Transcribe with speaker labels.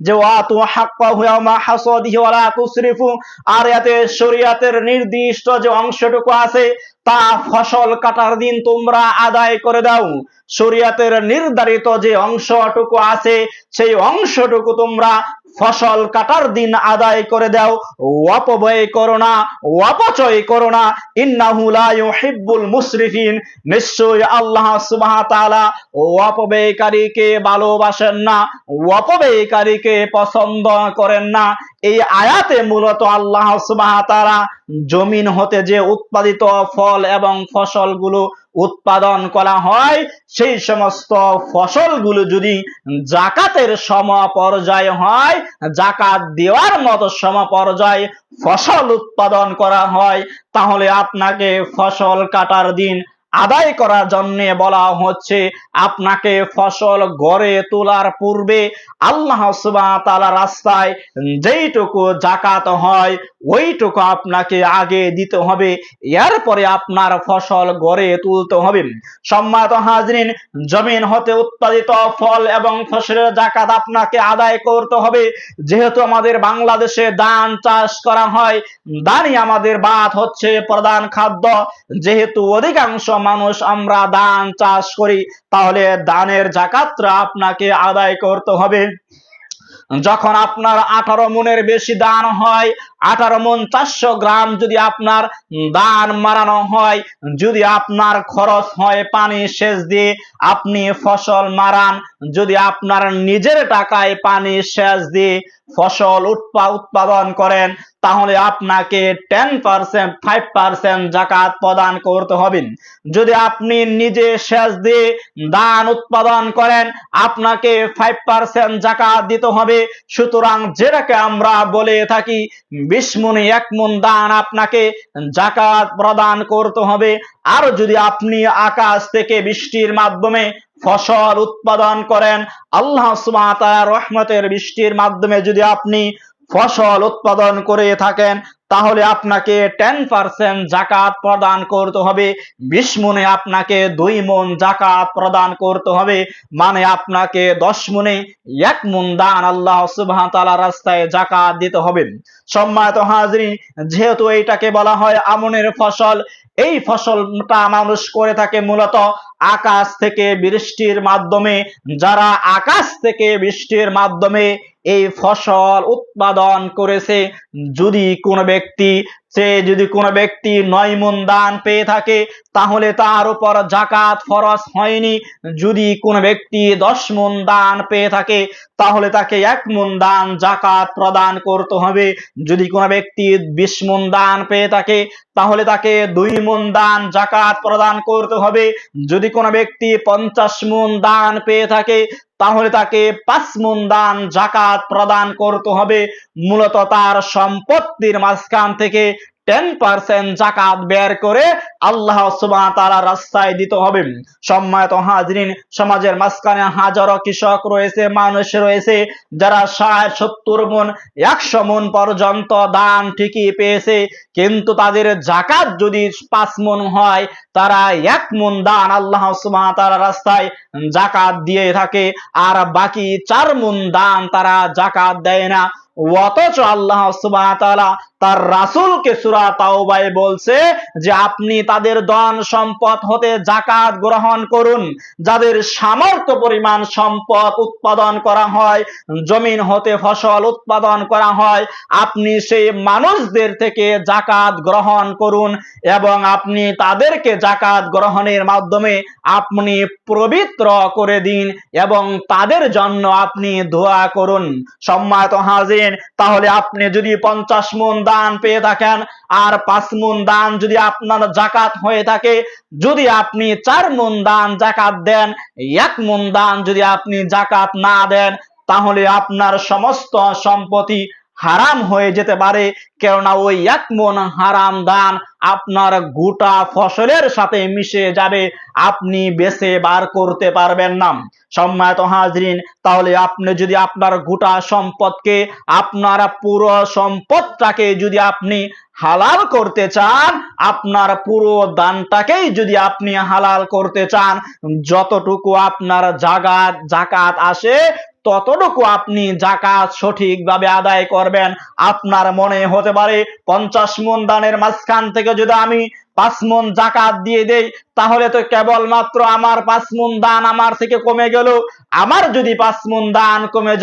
Speaker 1: যে ওয়াতু হাক্কাহু ইয়াওমা হাসাদিহি ওয়া লা তুসরিফু, আর এতে শরীয়তের নির্দিষ্ট যে অংশটুকু আছে তা ফসল কাটার দিন তোমরা আদায় করে দাও। শরীয়তের নির্ধারিত যে অংশটুকু আছে সেই অংশটুকু তোমরা ফসল কাটার দিন আদায় করে দাও। অপব্যয় করো না, অপচয় করো না। ইন্নাহু লা ইউহিব্বুল মুসরিফিন, নিশ্চয়ই আল্লাহ সুবহানাহু ওয়া তাআলা অপব্যয়কারীকে ভালোবাসেন না, অপব্যয়কারীকে পছন্দ করেন না। এই আয়াতে মূলত আল্লাহ সুবহানাহু ওয়া তাআলা জমিন হতে যে উৎপাদিত ফল এবং ফসলগুলো উৎপাদন করা হয় সেই সমস্ত ফসলগুলো যদি যাকাতের সমপর্যায় হয়, যাকাত দেওয়ার মতো সমপর্যায় ফসল উৎপাদন করা হয়, তাহলে আপনাকে ফসল কাটার দিন আদায় করার জন্য বলা হচ্ছে। আপনাকে ফসল গড়ে তোলার পূর্বে আল্লাহ সুবহানাহু ওয়া তাআলার রাস্তায় যেইটুকু যাকাত হয় ওইটুকু আপনাকে আগে দিতে হবে, এরপরে আপনার ফসল গড়ে তুলতে হবে। সম্মানিত হাজরিন, জমিন হতে উৎপাদিত ফল এবং ফসলের যাকাত আপনাকে আদায় করতে হবে। যেহেতু আমাদের বাংলাদেশে ধান চাষ করা হয়, ধানই আমাদের ভাত হচ্ছে প্রধান খাদ্য, যেহেতু অধিকাংশ মানুষ আমরা ধান চাষ করি, তাহলে ধানের যাকাতটা আপনাকে আদায় করতে হবে। যখন আপনার 18 মনের বেশি ধান হয়, 18 মন 400 গ্রাম যদি আপনার ধান মারানো হয়, যদি আপনার খরচ হয় পানি সেচ দিয়ে আপনি ফসল মারান, যদি আপনার নিজের টাকায় পানি সেচ দিয়ে ফসল উৎপাদন করেন, তাহলে আপনাকে 10% 5% যাকাত প্রদান করতে হবে। যদি আপনি নিজে সেচ দিয়ে ধান উৎপাদন করেন, আপনাকে 5% যাকাত দিতে হবে। সুতরাং যেটাকে আমরা বলে থাকি 20 মনে 1 মন ধান আপনাকে যাকাত প্রদান করতে হবে। আর যদি আপনি আকাশ থেকে বৃষ্টির মাধ্যমে ফসল উৎপাদন করেন, আল্লাহ সুবহানাহু ওয়া তাআলার রহমতের বৃষ্টির মাধ্যমে যদি আপনি ফসল উৎপাদন করে থাকেন, তাহলে আপনাকে 10% যাকাত প্রদান করতে হবে। 20 মনে আপনাকে 2 মন যাকাত প্রদান করতে হবে, মানে আপনাকে 10 মনে 1 মন দান আল্লাহ সুবহানাহু ওয়া তাআলার রাস্তায় যাকাত দিতে হবে। সম্মানিত হাজরিন, যেহেতু এইটাকে বলা হয় আমনের ফসল, এই ফসলটা মানুষ করে থাকে মূলত আকাশ থেকে বৃষ্টির মাধ্যমে। যারা আকাশ থেকে বৃষ্টির মাধ্যমে এই ফসল উৎপাদন করেছে, যদি কোনো ব্যক্তি 9 মণ ধান পেয়ে থাকে, তাহলে তার উপর যাকাত ফরজ হয়নি। যদি কোনো ব্যক্তি 10 মণ ধান পেয়ে থাকে, তাহলে তাকে 1 মণ ধান যাকাত প্রদান করতে হবে। যদি কোনো ব্যক্তি 20 মণ ধান পেয়ে থাকে, তাহলে তাকে 2 মণ ধান যাকাত প্রদান করতে হবে। যদি কোনো ব্যক্তি 50 মণ ধান পেয়ে থাকে, তাহলে তাকে 5 মণ ধান যাকাত প্রদান করতে হবে। মূলত তার সম্পত্তির মাঝখান থেকে 10% যাকাত বের করে আল্লাহ সুবহানাহু ওয়া তাআলার রাস্তায় দিতে হবে। সম্মানিত হাজরিন, সমাজের মাঝখানে হাজারো কৃষক রয়েছে, মানুষ রয়েছে যারা 60, 70 মণ 100 মণ পর্যন্ত ধান ঠিকই পেয়েছে, কিন্তু তাদের যাকাত যদি 5 মণ হয়, তারা 1 মণ ধান আল্লাহ সুবহানাহু ওয়া তাআলার রাস্তায় যাকাত দিয়ে থাকে, আর বাকি 4 মণ ধান তারা যাকাত দেয় না। অথচ আল্লাহ সুবহানাহু ওয়া তাআলা তার রাসূলকে সূরা তাওবায় বলছে যে আপনি তাদের ধন সম্পদ হতে যাকাত গ্রহণ করুন। যাদের সামর্থ্য পরিমাণ সম্পদ উৎপাদন করা হয়, জমিন হতে ফসল উৎপাদন করা হয়, আপনি সেই মানুষদের থেকে যাকাত গ্রহণ করুন এবং আপনি তাদেরকে যাকাত গ্রহণের মাধ্যমে আপনি পবিত্র করে দিন এবং তাদের জন্য আপনি দোয়া করুন। সম্মানিত হাজির, তাহলে আপনি যদি 50 মণ দান পেয়ে থাকেন আর 5 মণ দান যদি আপনার যাকাত হয়ে থাকে, যদি আপনি 4 মণ দান যাকাত দেন, 1 মণ দান যদি আপনি যাকাত না দেন, তাহলে আপনার সমস্ত সম্পত্তি হারাম হয়ে যেতে পারে। কেননা ওই 1 মণ হারাম দান আপনার গোটা ফসলের সাথে মিশে যাবে, আপনি বেছে বার করতে পারবেন না। সম্মানিত হাজরিন, তাহলে আপনি যদি আপনার গোটা সম্পদকে, আপনার পুরো সম্পদটাকে যদি আপনি হালাল করতে চান, আপনার পুরো দানটাকেই যদি আপনি হালাল করতে চান, যতটুকু আপনার যাকাত আসে ততটুকু আপনি যাকাত সঠিকভাবে আদায় করবেন। আপনার মনে হতে পারে 50 মণ ধানের মাঝখান থেকে যদি আমি 5 মণ যাকাত দিয়ে দেই তাহলে তো কেবলমাত্র আমার 5 মণ ধান আমার থেকে কমে গেল। আমার যদি 5 মণ ধান কমে যায়